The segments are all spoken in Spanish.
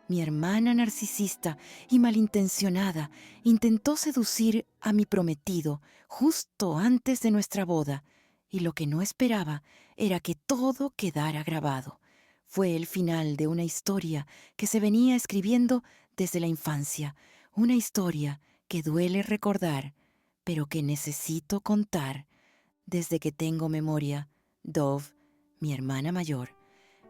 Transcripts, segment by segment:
Mi hermana narcisista y malintencionada intentó seducir a mi prometido justo antes de nuestra boda, y lo que no esperaba era que todo quedara grabado. Fue el final de una historia que se venía escribiendo desde la infancia, una historia que duele recordar, pero que necesito contar. Desde que tengo memoria, Dove, mi hermana mayor,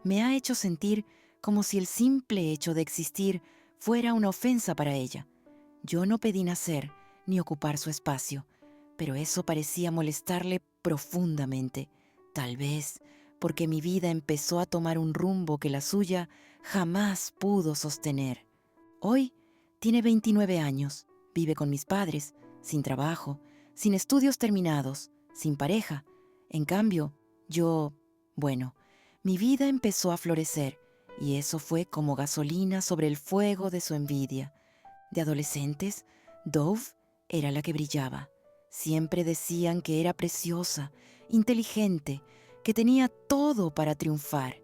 me ha hecho sentir como si el simple hecho de existir fuera una ofensa para ella. Yo no pedí nacer ni ocupar su espacio, pero eso parecía molestarle profundamente, tal vez porque mi vida empezó a tomar un rumbo que la suya jamás pudo sostener. Hoy tiene 29 años, vive con mis padres, sin trabajo, sin estudios terminados, sin pareja. En cambio, yo, bueno, mi vida empezó a florecer y eso fue como gasolina sobre el fuego de su envidia. De adolescentes, Dove era la que brillaba. Siempre decían que era preciosa, inteligente, que tenía todo para triunfar.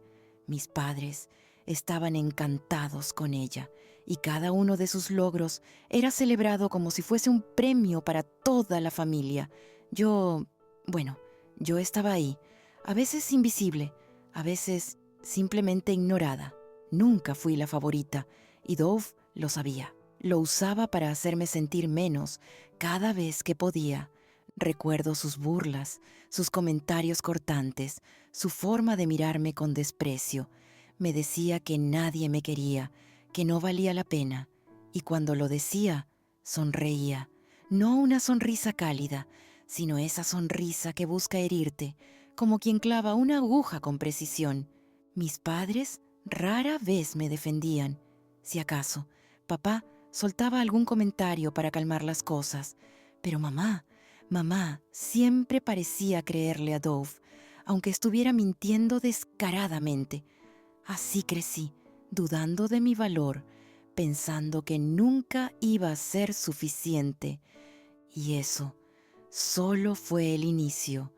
Mis padres estaban encantados con ella y cada uno de sus logros era celebrado como si fuese un premio para toda la familia. Yo, bueno, yo estaba ahí, a veces invisible, a veces simplemente ignorada. Nunca fui la favorita y Dove lo sabía. Lo usaba para hacerme sentir menos cada vez que podía. Recuerdo sus burlas, sus comentarios cortantes, su forma de mirarme con desprecio. Me decía que nadie me quería, que no valía la pena. Y cuando lo decía, sonreía. No una sonrisa cálida, sino esa sonrisa que busca herirte, como quien clava una aguja con precisión. Mis padres rara vez me defendían. Si acaso, papá soltaba algún comentario para calmar las cosas, pero mamá siempre parecía creerle a Dove, aunque estuviera mintiendo descaradamente. Así crecí, dudando de mi valor, pensando que nunca iba a ser suficiente. Y eso solo fue el inicio.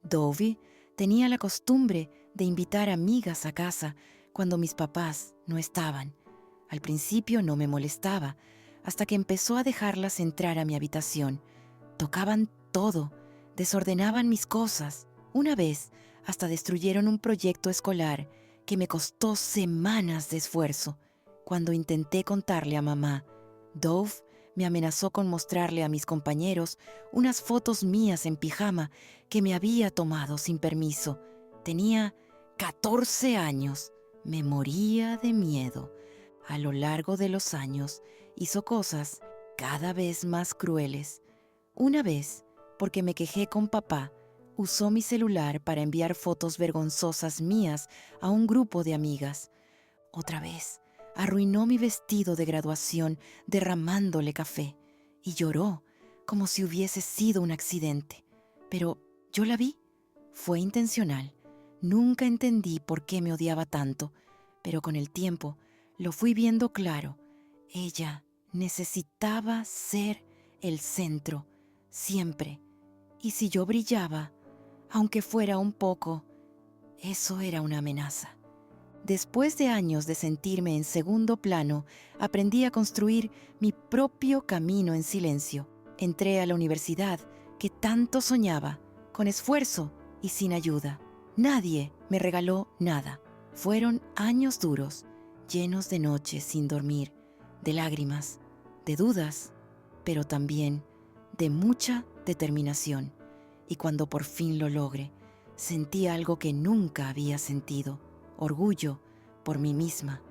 Dovey tenía la costumbre de invitar amigas a casa cuando mis papás no estaban. Al principio no me molestaba, hasta que empezó a dejarlas entrar a mi habitación. Tocaban todo, desordenaban mis cosas. Una vez hasta destruyeron un proyecto escolar que me costó semanas de esfuerzo. Cuando intenté contarle a mamá, Dove me amenazó con mostrarle a mis compañeros unas fotos mías en pijama que me había tomado sin permiso. Tenía 14 años. Me moría de miedo. A lo largo de los años hizo cosas cada vez más crueles. Una vez, porque me quejé con papá, usó mi celular para enviar fotos vergonzosas mías a un grupo de amigas. Otra vez, arruinó mi vestido de graduación derramándole café y lloró como si hubiese sido un accidente. Pero yo la vi. Fue intencional. Nunca entendí por qué me odiaba tanto, pero con el tiempo lo fui viendo claro. Ella necesitaba ser el centro, siempre. Y si yo brillaba, aunque fuera un poco, eso era una amenaza. Después de años de sentirme en segundo plano, aprendí a construir mi propio camino en silencio. Entré a la universidad que tanto soñaba, con esfuerzo y sin ayuda. Nadie me regaló nada. Fueron años duros, llenos de noches sin dormir, de lágrimas, de dudas, pero también de mucha determinación. Y cuando por fin lo logré, sentí algo que nunca había sentido: orgullo por mí misma.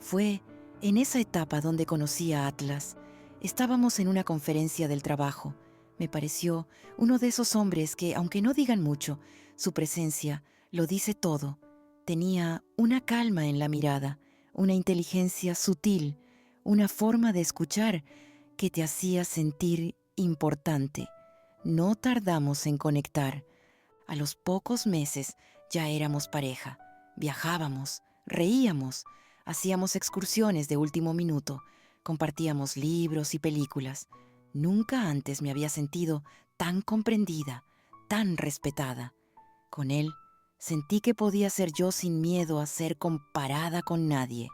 Fue en esa etapa donde conocí a Atlas. Estábamos en una conferencia del trabajo. Me pareció uno de esos hombres que, aunque no digan mucho, su presencia lo dice todo. Tenía una calma en la mirada, una inteligencia sutil, una forma de escuchar que te hacía sentir importante. No tardamos en conectar. A los pocos meses ya éramos pareja. Viajábamos, reíamos, hacíamos excursiones de último minuto, compartíamos libros y películas. Nunca antes me había sentido tan comprendida, tan respetada. Con él sentí que podía ser yo sin miedo a ser comparada con nadie.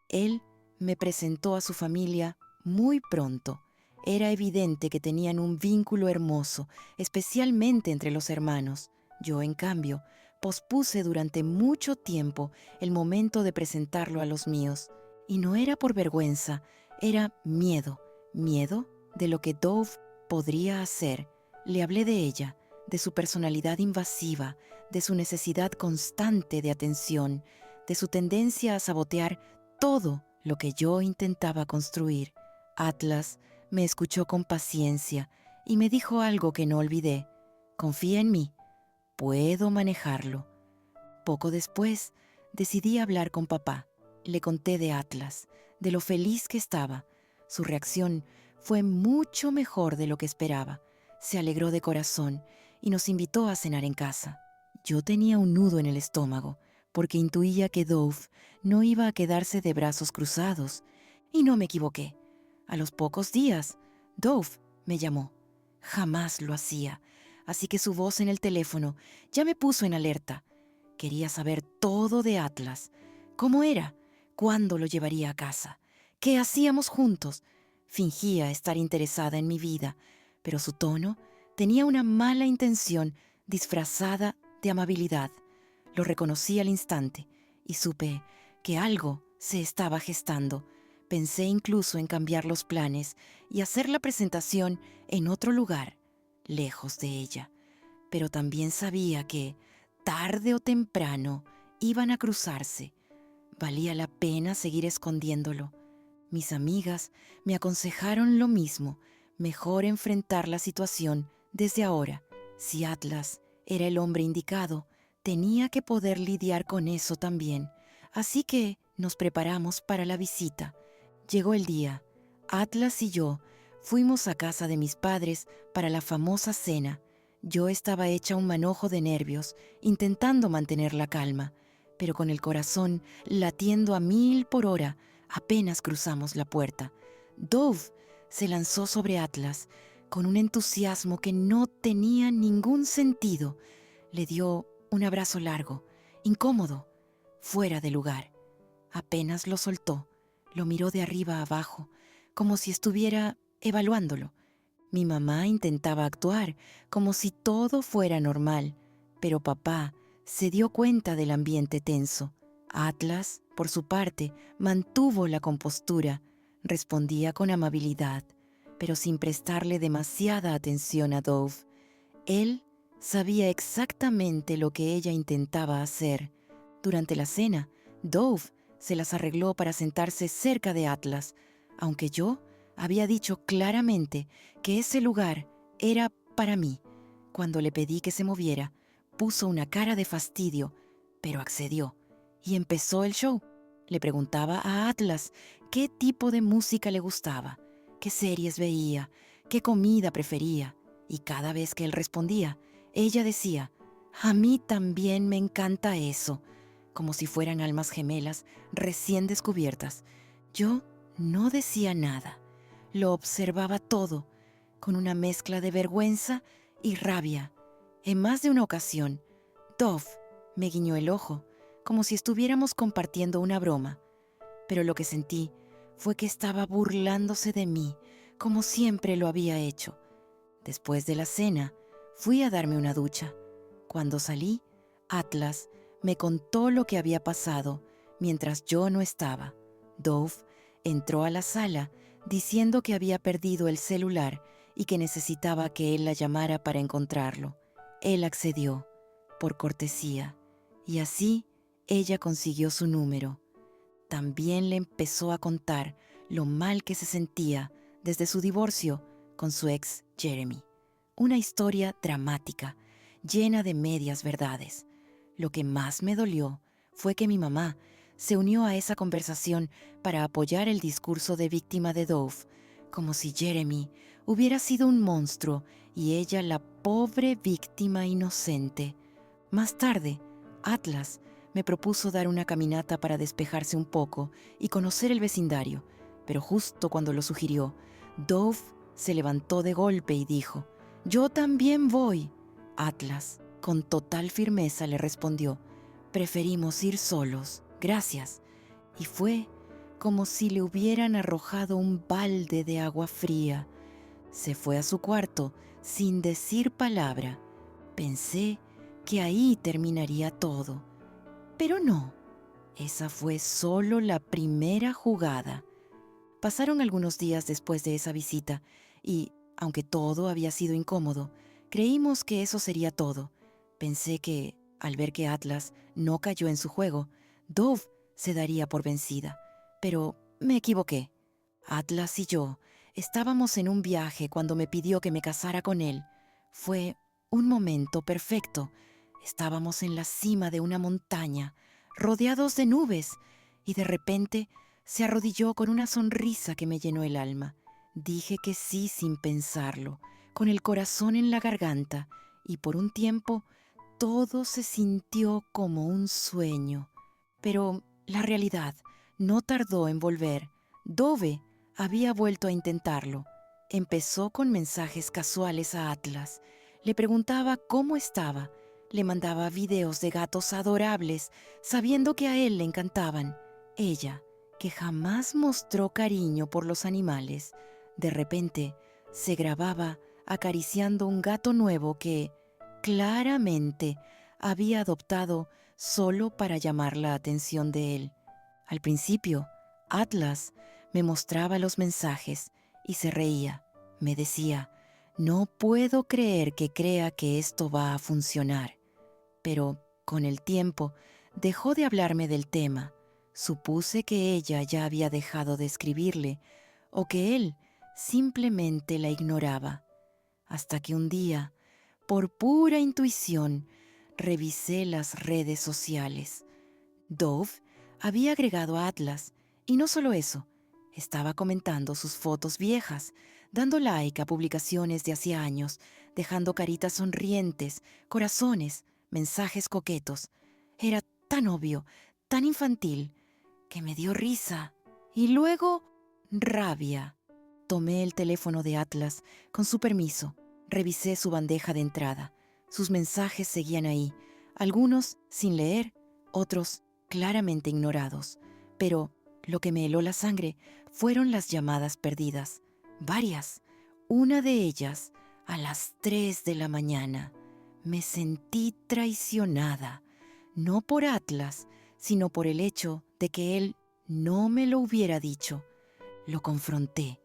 Él me presentó a su familia muy pronto. Era evidente que tenían un vínculo hermoso, especialmente entre los hermanos. Yo, en cambio, pospuse durante mucho tiempo el momento de presentarlo a los míos. Y no era por vergüenza, era miedo. Miedo de lo que Dove podría hacer. Le hablé de ella, de su personalidad invasiva, de su necesidad constante de atención, de su tendencia a sabotear todo lo que yo intentaba construir. Atlas me escuchó con paciencia y me dijo algo que no olvidé. Confía en mí, puedo manejarlo. Poco después, decidí hablar con papá. Le conté de Atlas, de lo feliz que estaba. Su reacción fue mucho mejor de lo que esperaba. Se alegró de corazón y nos invitó a cenar en casa. Yo tenía un nudo en el estómago, porque intuía que Dove no iba a quedarse de brazos cruzados. Y no me equivoqué. A los pocos días, Dove me llamó. Jamás lo hacía, así que su voz en el teléfono ya me puso en alerta. Quería saber todo de Atlas. ¿Cómo era? ¿Cuándo lo llevaría a casa? ¿Qué hacíamos juntos? Fingía estar interesada en mi vida, pero su tono tenía una mala intención disfrazada de amabilidad. Lo reconocí al instante y supe que algo se estaba gestando. Pensé incluso en cambiar los planes y hacer la presentación en otro lugar, lejos de ella. Pero también sabía que, tarde o temprano, iban a cruzarse. Valía la pena seguir escondiéndolo. Mis amigas me aconsejaron lo mismo, mejor enfrentar la situación desde ahora. Si Atlas era el hombre indicado, tenía que poder lidiar con eso también. Así que nos preparamos para la visita. Llegó el día. Atlas y yo fuimos a casa de mis padres para la famosa cena. Yo estaba hecha un manojo de nervios, intentando mantener la calma, pero con el corazón latiendo a 1000 por hora. Apenas cruzamos la puerta, Dove se lanzó sobre Atlas con un entusiasmo que no tenía ningún sentido. Le dio un abrazo largo, incómodo, fuera de lugar. Apenas lo soltó, lo miró de arriba a abajo, como si estuviera evaluándolo. Mi mamá intentaba actuar como si todo fuera normal, pero papá se dio cuenta del ambiente tenso. Atlas, por su parte, mantuvo la compostura, respondía con amabilidad, pero sin prestarle demasiada atención a Dove. Él sabía exactamente lo que ella intentaba hacer. Durante la cena, Dove se las arregló para sentarse cerca de Atlas, aunque yo había dicho claramente que ese lugar era para mí. Cuando le pedí que se moviera, puso una cara de fastidio, pero accedió. Y empezó el show. Le preguntaba a Atlas qué tipo de música le gustaba, qué series veía, qué comida prefería. Y cada vez que él respondía, ella decía, «A mí también me encanta eso», como si fueran almas gemelas recién descubiertas. Yo no decía nada. Lo observaba todo, con una mezcla de vergüenza y rabia. En más de una ocasión, Dove me guiñó el ojo, como si estuviéramos compartiendo una broma. Pero lo que sentí fue que estaba burlándose de mí, como siempre lo había hecho. Después de la cena, fui a darme una ducha. Cuando salí, Atlas me contó lo que había pasado mientras yo no estaba. Dove entró a la sala diciendo que había perdido el celular y que necesitaba que él la llamara para encontrarlo. Él accedió, por cortesía, y así ella consiguió su número. También le empezó a contar lo mal que se sentía desde su divorcio con su ex Jeremy. Una historia dramática, llena de medias verdades. Lo que más me dolió fue que mi mamá se unió a esa conversación para apoyar el discurso de víctima de Dove, como si Jeremy hubiera sido un monstruo y ella la pobre víctima inocente. Más tarde, Atlas me propuso dar una caminata para despejarse un poco y conocer el vecindario, pero justo cuando lo sugirió, Dove se levantó de golpe y dijo, «Yo también voy». Atlas, con total firmeza, le respondió, «Preferimos ir solos, gracias». Y fue como si le hubieran arrojado un balde de agua fría. Se fue a su cuarto sin decir palabra. Pensé que ahí terminaría todo, pero no. Esa fue solo la primera jugada. Pasaron algunos días después de esa visita y, aunque todo había sido incómodo, creímos que eso sería todo. Pensé que, al ver que Atlas no cayó en su juego, Dove se daría por vencida. Pero me equivoqué. Atlas y yo estábamos en un viaje cuando me pidió que me casara con él. Fue un momento perfecto. Estábamos en la cima de una montaña, rodeados de nubes, y de repente se arrodilló con una sonrisa que me llenó el alma. Dije que sí sin pensarlo, con el corazón en la garganta, y por un tiempo todo se sintió como un sueño. Pero la realidad no tardó en volver. Dove había vuelto a intentarlo. Empezó con mensajes casuales a Atlas. Le preguntaba cómo estaba. Le mandaba videos de gatos adorables, sabiendo que a él le encantaban. Ella, que jamás mostró cariño por los animales, de repente se grababa acariciando un gato nuevo que, claramente, había adoptado solo para llamar la atención de él. Al principio, Atlas me mostraba los mensajes y se reía. Me decía, no puedo creer que crea que esto va a funcionar. Pero, con el tiempo, dejó de hablarme del tema. Supuse que ella ya había dejado de escribirle o que él simplemente la ignoraba. Hasta que un día, por pura intuición, revisé las redes sociales. Dove había agregado a Atlas, y no solo eso, estaba comentando sus fotos viejas, dando like a publicaciones de hacía años, dejando caritas sonrientes, corazones, mensajes coquetos. Era tan obvio, tan infantil, que me dio risa. Y luego, rabia. Tomé el teléfono de Atlas con su permiso. Revisé su bandeja de entrada. Sus mensajes seguían ahí, algunos sin leer, otros claramente ignorados. Pero lo que me heló la sangre fueron las llamadas perdidas. Varias. Una de ellas a las 3 de la mañana. Me sentí traicionada. No por Atlas, sino por el hecho de que él no me lo hubiera dicho. Lo confronté.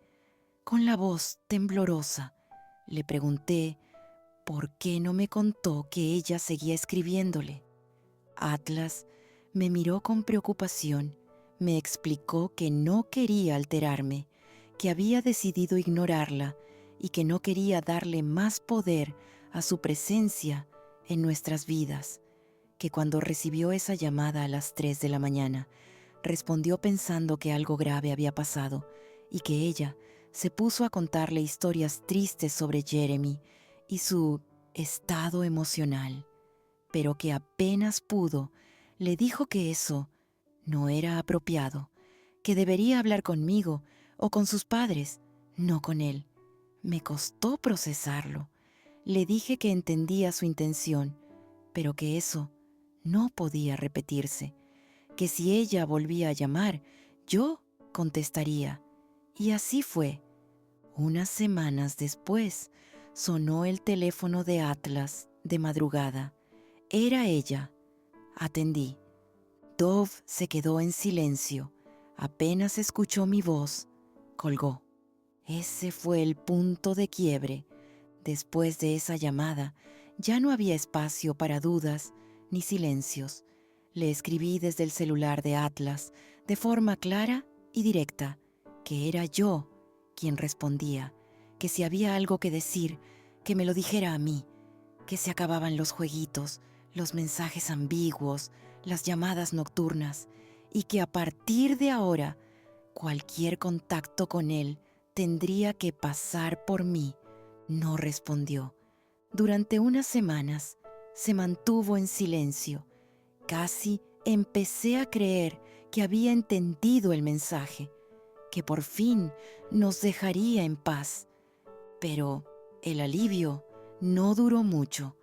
Con la voz temblorosa, le pregunté por qué no me contó que ella seguía escribiéndole. Atlas me miró con preocupación, me explicó que no quería alterarme, que había decidido ignorarla y que no quería darle más poder a su presencia en nuestras vidas, que cuando recibió esa llamada a las 3 de la mañana, respondió pensando que algo grave había pasado y que ella se puso a contarle historias tristes sobre Jeremy y su estado emocional, pero que apenas pudo, le dijo que eso no era apropiado, que debería hablar conmigo o con sus padres, no con él. Me costó procesarlo. Le dije que entendía su intención, pero que eso no podía repetirse, que si ella volvía a llamar, yo contestaría. Y así fue. Unas semanas después, sonó el teléfono de Atlas de madrugada. Era ella. Atendí. Dove se quedó en silencio. Apenas escuchó mi voz, colgó. Ese fue el punto de quiebre. Después de esa llamada, ya no había espacio para dudas ni silencios. Le escribí desde el celular de Atlas, de forma clara y directa, que era yo quien respondía, que si había algo que decir, que me lo dijera a mí, que se acababan los jueguitos, los mensajes ambiguos, las llamadas nocturnas, y que a partir de ahora, cualquier contacto con él tendría que pasar por mí. No respondió. Durante unas semanas se mantuvo en silencio. Casi empecé a creer que había entendido el mensaje, que por fin nos dejaría en paz. Pero el alivio no duró mucho.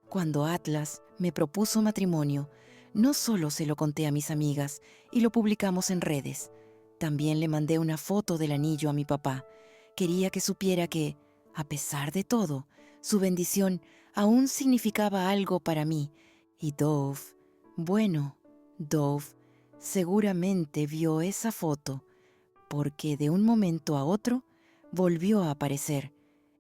Cuando Atlas me propuso matrimonio, no solo se lo conté a mis amigas y lo publicamos en redes, También le mandé una foto del anillo a mi papá. Quería que supiera que, a pesar de todo, su bendición aún significaba algo para mí. Y Dove seguramente vio esa foto, porque de un momento a otro volvió a aparecer.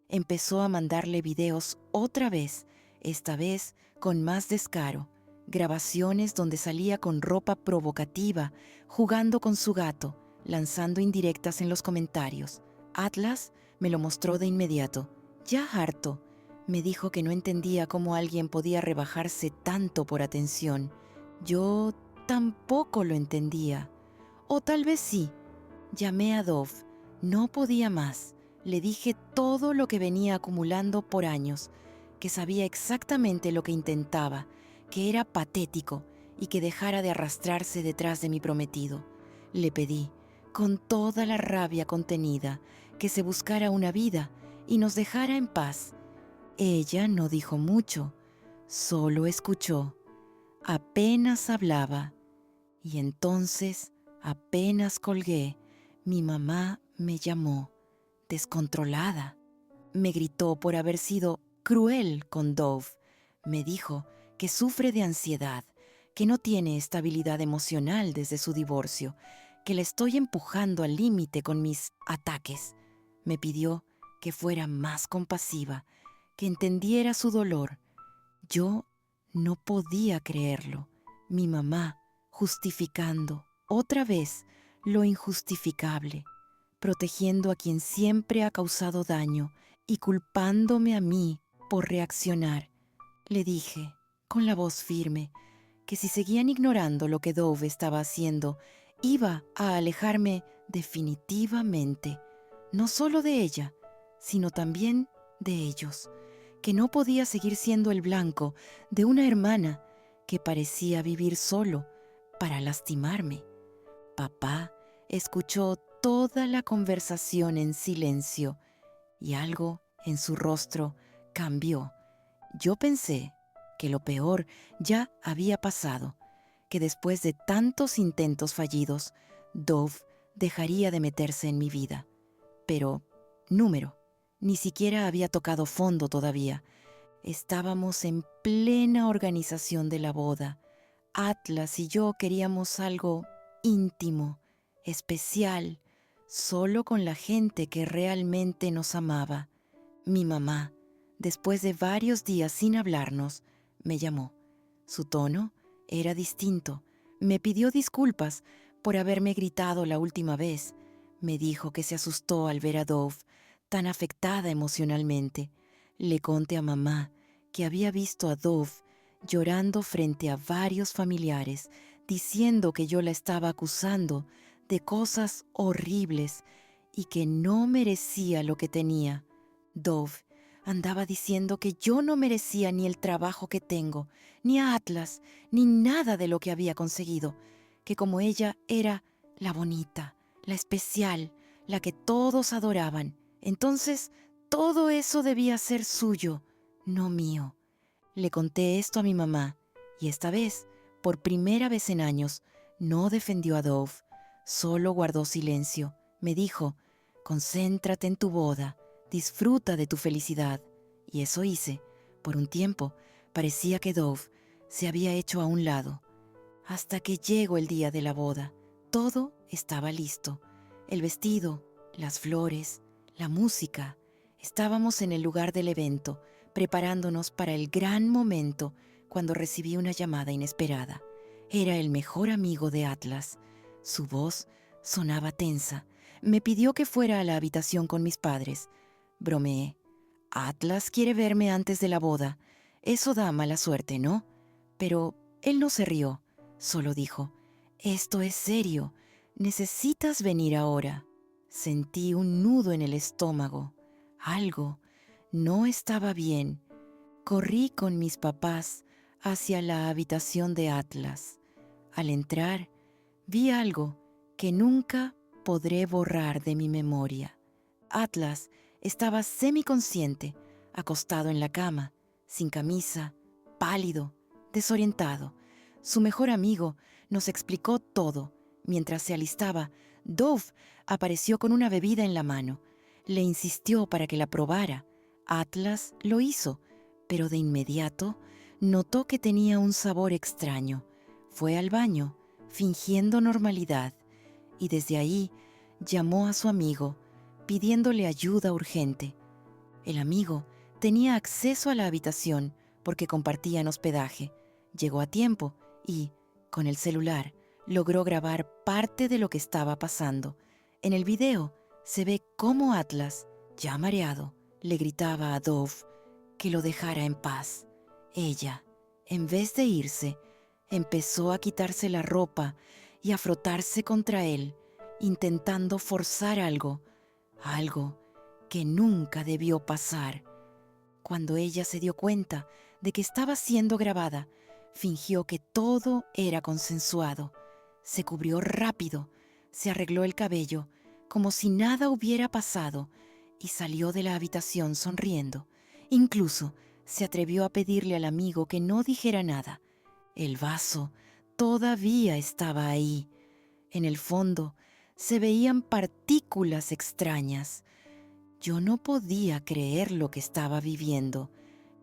Empezó a mandarle videos otra vez, esta vez con más descaro, grabaciones donde salía con ropa provocativa, jugando con su gato, lanzando indirectas en los comentarios. Atlas me lo mostró de inmediato. Ya harto, me dijo que no entendía cómo alguien podía rebajarse tanto por atención. Yo tampoco lo entendía. O tal vez sí. Llamé a Dove. No podía más. Le dije todo lo que venía acumulando por años, que sabía exactamente lo que intentaba, que era patético y que dejara de arrastrarse detrás de mi prometido. Le pedí, con toda la rabia contenida, que se buscara una vida y nos dejara en paz. Ella no dijo mucho, solo escuchó. Apenas hablaba. Y entonces, apenas colgué, mi mamá me llamó, descontrolada. Me gritó por haber sido cruel con Dove. Me dijo que sufre de ansiedad, que no tiene estabilidad emocional desde su divorcio, que la estoy empujando al límite con mis ataques. Me pidió que fuera más compasiva, que entendiera su dolor. Yo no podía creerlo. Mi mamá justificando otra vez lo injustificable, protegiendo a quien siempre ha causado daño y culpándome a mí por reaccionar. Le dije, con la voz firme, que si seguían ignorando lo que Dove estaba haciendo, iba a alejarme definitivamente, no solo de ella, sino también de ellos, que no podía seguir siendo el blanco de una hermana que parecía vivir solo para lastimarme. Papá escuchó toda la conversación en silencio y algo en su rostro cambió. Yo pensé que lo peor ya había pasado, que después de tantos intentos fallidos, Dove dejaría de meterse en mi vida. Pero, ni siquiera había tocado fondo todavía. Estábamos en plena organización de la boda. Atlas y yo queríamos algo íntimo, especial, solo con la gente que realmente nos amaba. Mi mamá, después de varios días sin hablarnos, me llamó. Su tono era distinto. Me pidió disculpas por haberme gritado la última vez. Me dijo que se asustó al ver a Dove tan afectada emocionalmente. Le conté a mamá que había visto a Dove llorando frente a varios familiares, diciendo que yo la estaba acusando de cosas horribles y que no merecía lo que tenía. Dove andaba diciendo que yo no merecía ni el trabajo que tengo, ni a Atlas, ni nada de lo que había conseguido, que como ella era la bonita, la especial, la que todos adoraban, entonces todo eso debía ser suyo, no mío. Le conté esto a mi mamá, y esta vez, por primera vez en años, no defendió a Dove, solo guardó silencio. Me dijo, concéntrate en tu boda, disfruta de tu felicidad. Y eso hice. Por un tiempo, parecía que Dove se había hecho a un lado. Hasta que llegó el día de la boda, todo estaba listo. El vestido, las flores, la música. Estábamos en el lugar del evento, preparándonos para el gran momento cuando recibí una llamada inesperada. Era el mejor amigo de Atlas. Su voz sonaba tensa. Me pidió que fuera a la habitación con mis padres. Bromeé. Atlas quiere verme antes de la boda. Eso da mala suerte, ¿no? Pero él no se rió. Solo dijo, esto es serio. Necesitas venir ahora. Sentí un nudo en el estómago. Algo no estaba bien. Corrí con mis papás hacia la habitación de Atlas. Al entrar, vi algo que nunca podré borrar de mi memoria. Atlas estaba semiconsciente, acostado en la cama, sin camisa, pálido, desorientado. Su mejor amigo nos explicó todo mientras se alistaba Dove apareció con una bebida en la mano. Le insistió para que la probara. Atlas lo hizo, pero de inmediato notó que tenía un sabor extraño. Fue al baño, fingiendo normalidad, y desde ahí llamó a su amigo, pidiéndole ayuda urgente. El amigo tenía acceso a la habitación porque compartían hospedaje. Llegó a tiempo y, con el celular, logró grabar parte de lo que estaba pasando. En el video se ve cómo Atlas, ya mareado, le gritaba a Dove que lo dejara en paz. Ella, en vez de irse, empezó a quitarse la ropa y a frotarse contra él, intentando forzar algo que nunca debió pasar. Cuando ella se dio cuenta de que estaba siendo grabada, fingió que todo era consensuado. Se cubrió rápido, se arregló el cabello, como si nada hubiera pasado, y salió de la habitación sonriendo. Incluso se atrevió a pedirle al amigo que no dijera nada. El vaso todavía estaba ahí. En el fondo se veían partículas extrañas. Yo no podía creer lo que estaba viviendo.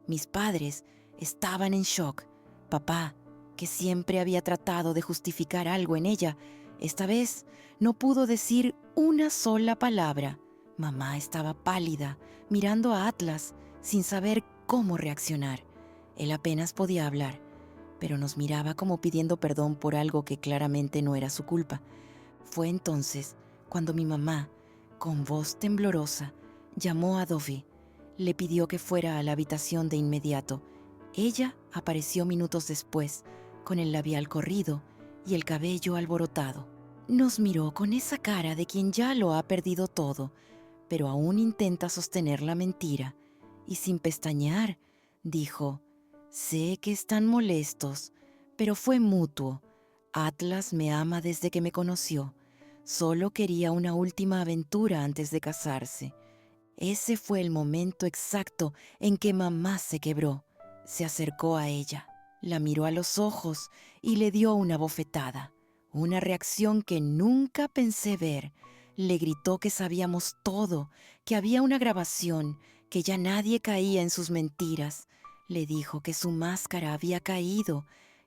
Mis padres estaban en shock. Papá, que siempre había tratado de justificar algo en ella, esta vez no pudo decir una sola palabra. Mamá estaba pálida, mirando a Atlas, sin saber cómo reaccionar. Él apenas podía hablar, pero nos miraba como pidiendo perdón por algo que claramente no era su culpa. Fue entonces cuando mi mamá, con voz temblorosa, llamó a Dove. Le pidió que fuera a la habitación de inmediato. Ella apareció minutos después, con el labial corrido y el cabello alborotado. Nos miró con esa cara de quien ya lo ha perdido todo, pero aún intenta sostener la mentira. Y sin pestañear, dijo: «Sé que están molestos, pero fue mutuo. Atlas me ama desde que me conoció. Solo quería una última aventura antes de casarse». Ese fue el momento exacto en que mamá se quebró. Se acercó a ella, la miró a los ojos y le dio una bofetada. Una reacción que nunca pensé ver. Le gritó que sabíamos todo, que había una grabación, que ya nadie caía en sus mentiras. Le dijo que su máscara había caído,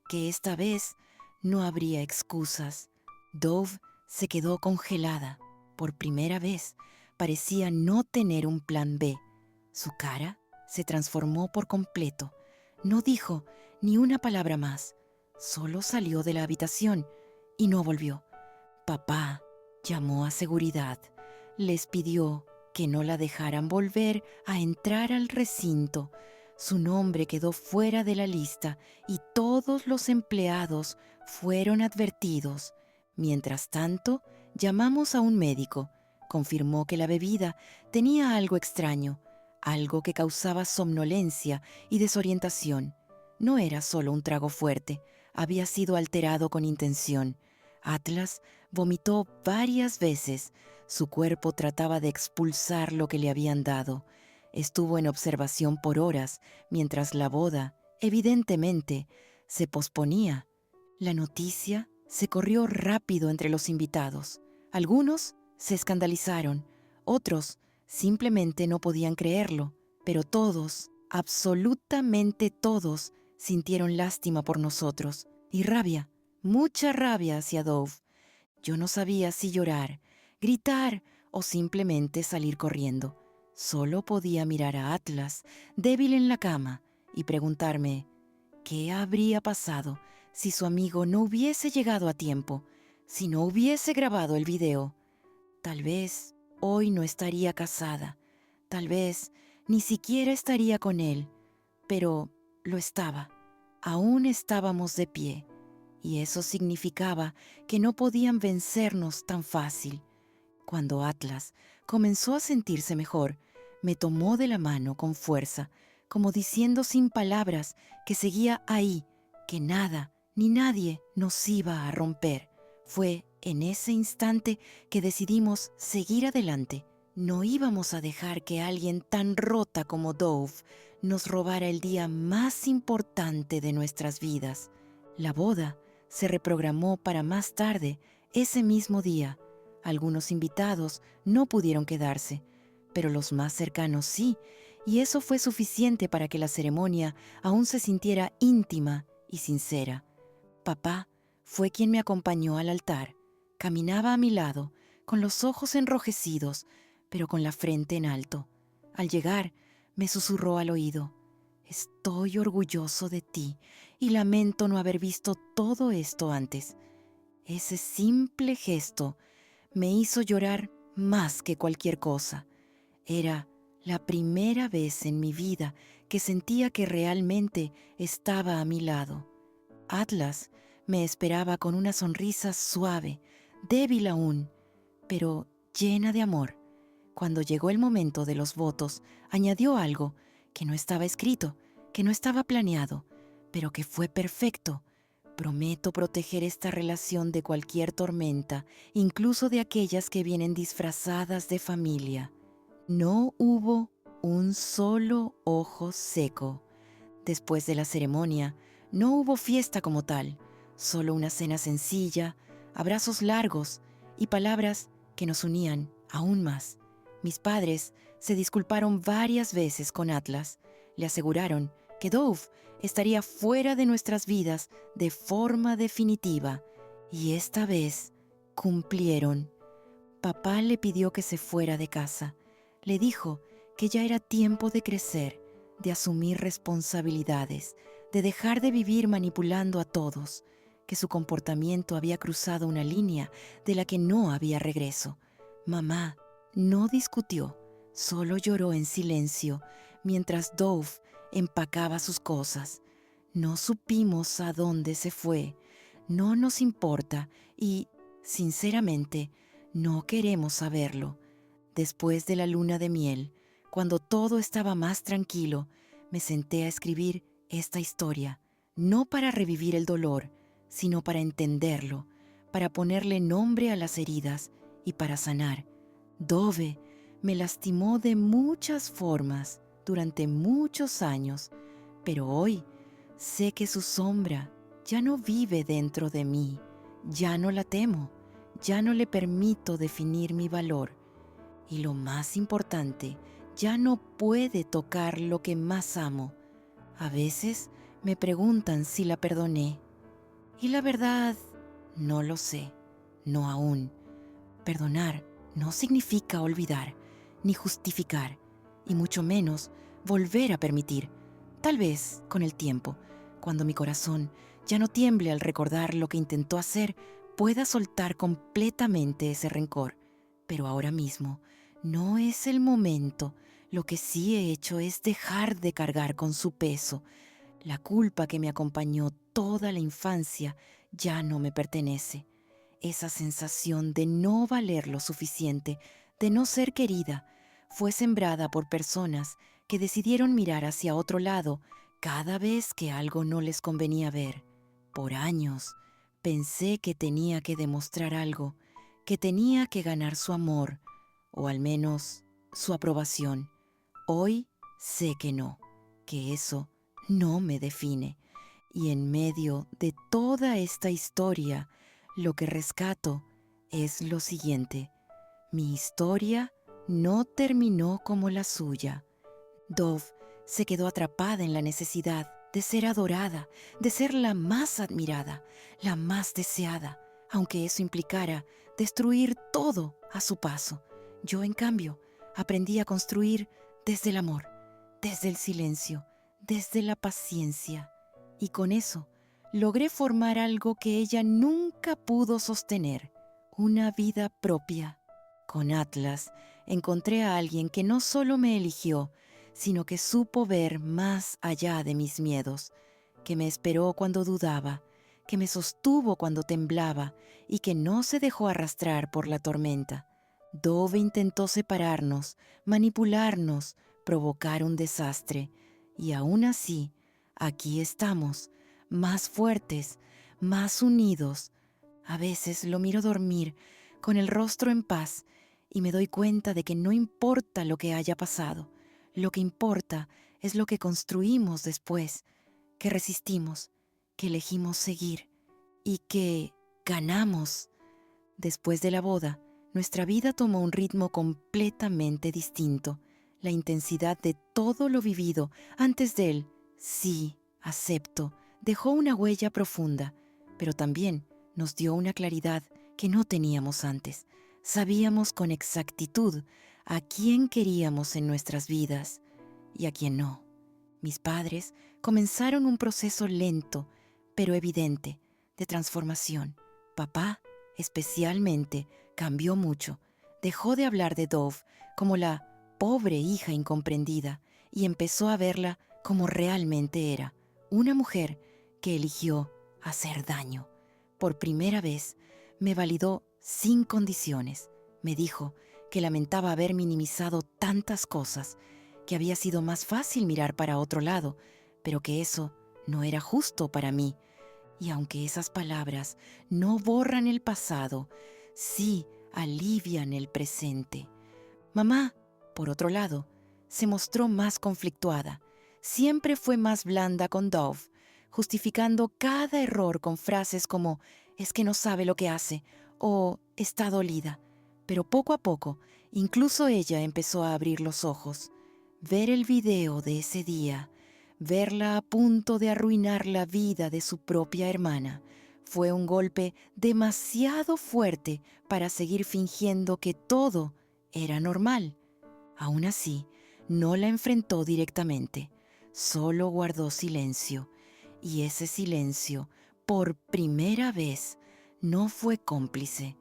que esta vez no habría excusas. Dove se quedó congelada. Por primera vez, parecía no tener un plan B. Su cara se transformó por completo. No dijo ni una palabra más. Solo salió de la habitación y no volvió. Papá llamó a seguridad. Les pidió que no la dejaran volver a entrar al recinto. Su nombre quedó fuera de la lista y todos los empleados fueron advertidos. Mientras tanto, llamamos a un médico. Confirmó que la bebida tenía algo extraño, algo que causaba somnolencia y desorientación. No era solo un trago fuerte, había sido alterado con intención. Atlas vomitó varias veces. Su cuerpo trataba de expulsar lo que le habían dado. Estuvo en observación por horas, mientras la boda, evidentemente, se posponía. La noticia se corrió rápido entre los invitados. Algunos se escandalizaron, otros simplemente no podían creerlo, pero todos, absolutamente todos, sintieron lástima por nosotros y rabia, mucha rabia hacia Dove. Yo no sabía si llorar, gritar o simplemente salir corriendo. Solo podía mirar a Atlas, débil en la cama, y preguntarme qué habría pasado si su amigo no hubiese llegado a tiempo, si no hubiese grabado el video. Tal vez hoy no estaría casada, tal vez ni siquiera estaría con él, pero lo estaba. Aún estábamos de pie, y eso significaba que no podían vencernos tan fácil. Cuando Atlas comenzó a sentirse mejor, me tomó de la mano con fuerza, como diciendo sin palabras que seguía ahí, que nada ni nadie nos iba a romper. Fue en ese instante que decidimos seguir adelante. No íbamos a dejar que alguien tan rota como Dove nos robara el día más importante de nuestras vidas. La boda se reprogramó para más tarde, ese mismo día. Algunos invitados no pudieron quedarse, pero los más cercanos sí, y eso fue suficiente para que la ceremonia aún se sintiera íntima y sincera. Papá fue quien me acompañó al altar. Caminaba a mi lado, con los ojos enrojecidos, pero con la frente en alto. Al llegar, me susurró al oído: «Estoy orgulloso de ti y lamento no haber visto todo esto antes». Ese simple gesto me hizo llorar más que cualquier cosa. Era la primera vez en mi vida que sentía que realmente estaba a mi lado. Atlas me esperaba con una sonrisa suave, débil aún, pero llena de amor. Cuando llegó el momento de los votos, añadió algo que no estaba escrito, que no estaba planeado, pero que fue perfecto. Prometo proteger esta relación de cualquier tormenta, incluso de aquellas que vienen disfrazadas de familia. No hubo un solo ojo seco. Después de la ceremonia, no hubo fiesta como tal, solo una cena sencilla, abrazos largos y palabras que nos unían aún más. Mis padres se disculparon varias veces con Atlas. Le aseguraron que Dove estaría fuera de nuestras vidas de forma definitiva, y esta vez cumplieron. Papá le pidió que se fuera de casa. Le dijo que ya era tiempo de crecer, de asumir responsabilidades, de dejar de vivir manipulando a todos, que su comportamiento había cruzado una línea de la que no había regreso. Mamá no discutió, solo lloró en silencio mientras Dove empacaba sus cosas. No supimos a dónde se fue, no nos importa y, sinceramente, no queremos saberlo. Después de la luna de miel, cuando todo estaba más tranquilo, me senté a escribir esta historia, no para revivir el dolor, sino para entenderlo, para ponerle nombre a las heridas y para sanar. Dove me lastimó de muchas formas durante muchos años, pero hoy sé que su sombra ya no vive dentro de mí, ya no la temo, ya no le permito definir mi valor. Y lo más importante, ya no puede tocar lo que más amo. A veces me preguntan si la perdoné. Y la verdad, no lo sé, no aún. Perdonar no significa olvidar, ni justificar, y mucho menos volver a permitir. Tal vez, con el tiempo, cuando mi corazón ya no tiemble al recordar lo que intentó hacer, pueda soltar completamente ese rencor. Pero ahora mismo no es el momento. Lo que sí he hecho es dejar de cargar con su peso. La culpa que me acompañó toda la infancia ya no me pertenece. Esa sensación de no valer lo suficiente, de no ser querida, fue sembrada por personas que decidieron mirar hacia otro lado cada vez que algo no les convenía ver. Por años pensé que tenía que demostrar algo, que tenía que ganar su amor, o al menos su aprobación. Hoy sé que no, que eso no me define. Y en medio de toda esta historia, lo que rescato es lo siguiente: mi historia no terminó como la suya. Dove se quedó atrapada en la necesidad de ser adorada, de ser la más admirada, la más deseada, aunque eso implicara destruir todo a su paso. Yo, en cambio, aprendí a construir desde el amor, desde el silencio, desde la paciencia. Y con eso logré formar algo que ella nunca pudo sostener, una vida propia. Con Atlas encontré a alguien que no solo me eligió, sino que supo ver más allá de mis miedos, que me esperó cuando dudaba, que me sostuvo cuando temblaba y que no se dejó arrastrar por la tormenta. Dove intentó separarnos, manipularnos, provocar un desastre, y aún así, aquí estamos, más fuertes, más unidos. A veces lo miro dormir, con el rostro en paz, y me doy cuenta de que no importa lo que haya pasado. Lo que importa es lo que construimos después, que resistimos, que elegimos seguir y que ganamos. Después de la boda, nuestra vida tomó un ritmo completamente distinto. La intensidad de todo lo vivido antes de él, sí, acepto, dejó una huella profunda, pero también nos dio una claridad que no teníamos antes. Sabíamos con exactitud a quién queríamos en nuestras vidas y a quién no. Mis padres comenzaron un proceso lento, pero evidente, de transformación. Papá, especialmente, cambió mucho. Dejó de hablar de Dove como la pobre hija incomprendida y empezó a verla como realmente era, una mujer que eligió hacer daño. Por primera vez, me validó sin condiciones. Me dijo que lamentaba haber minimizado tantas cosas, que había sido más fácil mirar para otro lado, pero que eso no era justo para mí. Y aunque esas palabras no borran el pasado, sí alivian el presente. Mamá, por otro lado, se mostró más conflictuada. Siempre fue más blanda con Dove, justificando cada error con frases como «es que no sabe lo que hace» o «está dolida». Pero poco a poco, incluso ella empezó a abrir los ojos. Ver el video de ese día, verla a punto de arruinar la vida de su propia hermana, fue un golpe demasiado fuerte para seguir fingiendo que todo era normal. Aún así, no la enfrentó directamente, solo guardó silencio, y ese silencio, por primera vez, no fue cómplice,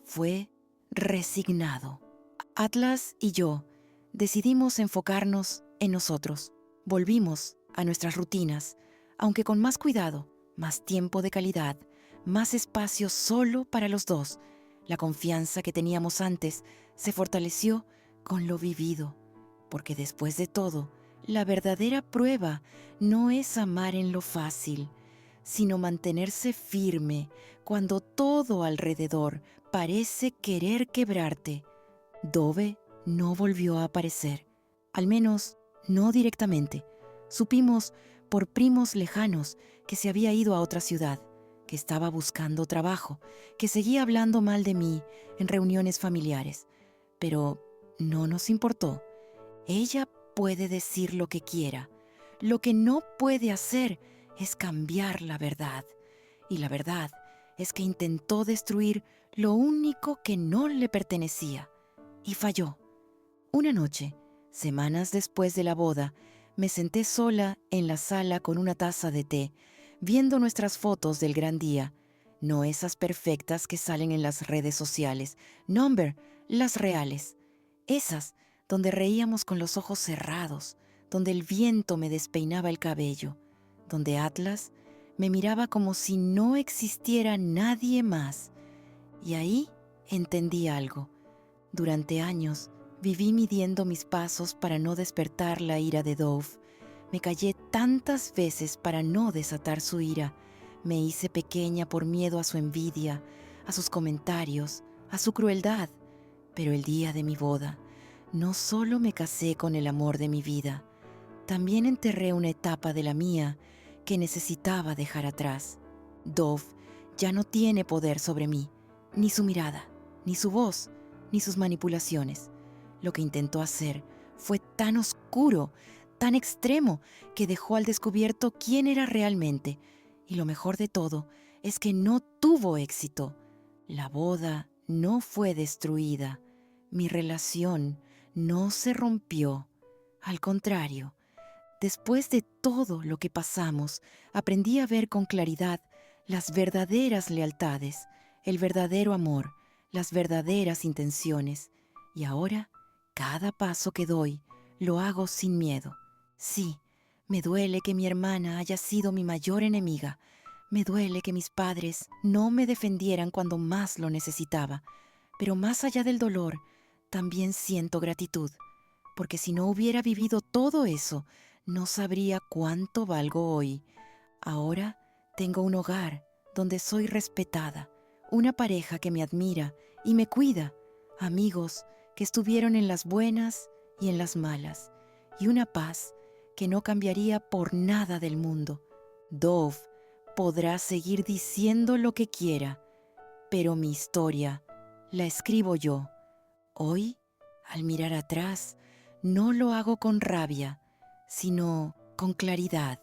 fue resignado. Atlas y yo decidimos enfocarnos en nosotros. Volvimos a nuestras rutinas, aunque con más cuidado, más tiempo de calidad, más espacio solo para los dos. La confianza que teníamos antes se fortaleció con lo vivido, porque después de todo, la verdadera prueba no es amar en lo fácil, sino mantenerse firme cuando todo alrededor parece querer quebrarte. Dove no volvió a aparecer, al menos no directamente. Supimos por primos lejanos que se había ido a otra ciudad, que estaba buscando trabajo, que seguía hablando mal de mí en reuniones familiares. Pero no nos importó. Ella puede decir lo que quiera. Lo que no puede hacer es cambiar la verdad. Y la verdad es que intentó destruir lo único que no le pertenecía. Y falló. Una noche, semanas después de la boda, me senté sola en la sala con una taza de té, viendo nuestras fotos del gran día. No esas perfectas que salen en las redes sociales. No, hombre, las reales. Esas donde reíamos con los ojos cerrados, donde el viento me despeinaba el cabello, donde Atlas me miraba como si no existiera nadie más. Y ahí entendí algo. Durante años viví midiendo mis pasos para no despertar la ira de Dove. Me callé tantas veces para no desatar su ira. Me hice pequeña por miedo a su envidia, a sus comentarios, a su crueldad. Pero el día de mi boda, no solo me casé con el amor de mi vida, también enterré una etapa de la mía que necesitaba dejar atrás. Dove ya no tiene poder sobre mí, ni su mirada, ni su voz, ni sus manipulaciones. Lo que intentó hacer fue tan oscuro, tan extremo, que dejó al descubierto quién era realmente. Y lo mejor de todo es que no tuvo éxito. La boda no fue destruida. Mi relación no se rompió. Al contrario, después de todo lo que pasamos, aprendí a ver con claridad las verdaderas lealtades, el verdadero amor, las verdaderas intenciones. Y ahora, cada paso que doy, lo hago sin miedo. Sí, me duele que mi hermana haya sido mi mayor enemiga. Me duele que mis padres no me defendieran cuando más lo necesitaba. Pero más allá del dolor, también siento gratitud, porque si no hubiera vivido todo eso, no sabría cuánto valgo hoy. Ahora tengo un hogar donde soy respetada, una pareja que me admira y me cuida, amigos que estuvieron en las buenas y en las malas, y una paz que no cambiaría por nada del mundo. Dove podrá seguir diciendo lo que quiera, pero mi historia la escribo yo. Hoy, al mirar atrás, no lo hago con rabia, sino con claridad.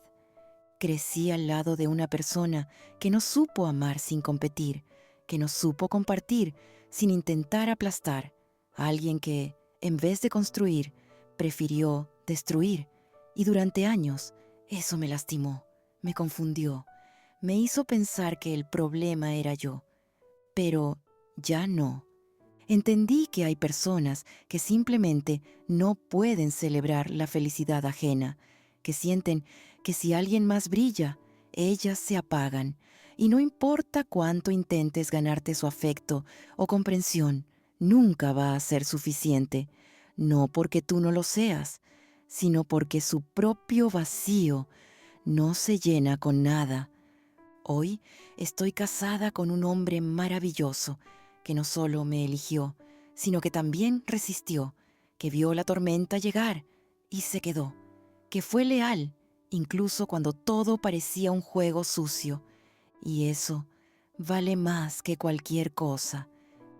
Crecí al lado de una persona que no supo amar sin competir, que no supo compartir sin intentar aplastar, a alguien que, en vez de construir, prefirió destruir. Y durante años eso me lastimó, me confundió, me hizo pensar que el problema era yo. Pero ya no. Entendí que hay personas que simplemente no pueden celebrar la felicidad ajena, que sienten que si alguien más brilla, ellas se apagan, y no importa cuánto intentes ganarte su afecto o comprensión, nunca va a ser suficiente, no porque tú no lo seas, sino porque su propio vacío no se llena con nada. Hoy estoy casada con un hombre maravilloso que no solo me eligió, sino que también resistió, que vio la tormenta llegar y se quedó, que fue leal incluso cuando todo parecía un juego sucio. Y eso vale más que cualquier cosa.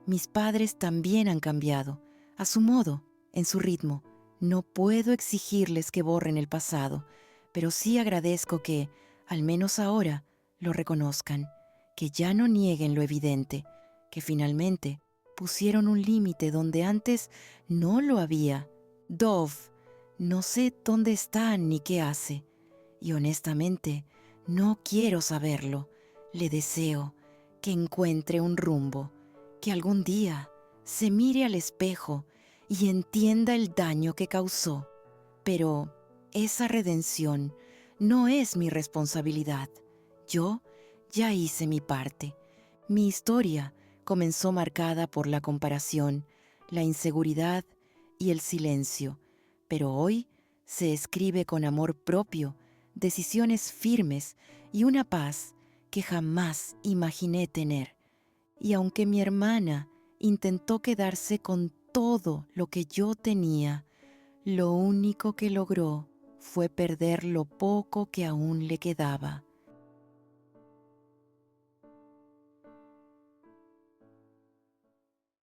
Mis padres también han cambiado, a su modo, en su ritmo. No puedo exigirles que borren el pasado, pero sí agradezco que, al menos ahora, lo reconozcan, que ya no nieguen lo evidente, que finalmente pusieron un límite donde antes no lo había. Dove, no sé dónde está ni qué hace, y honestamente no quiero saberlo. Le deseo que encuentre un rumbo, que algún día se mire al espejo y entienda el daño que causó. Pero esa redención no es mi responsabilidad. Yo ya hice mi parte. Mi historia comenzó marcada por la comparación, la inseguridad y el silencio, pero hoy se escribe con amor propio, decisiones firmes y una paz que jamás imaginé tener. Y aunque mi hermana intentó quedarse con todo lo que yo tenía, lo único que logró fue perder lo poco que aún le quedaba.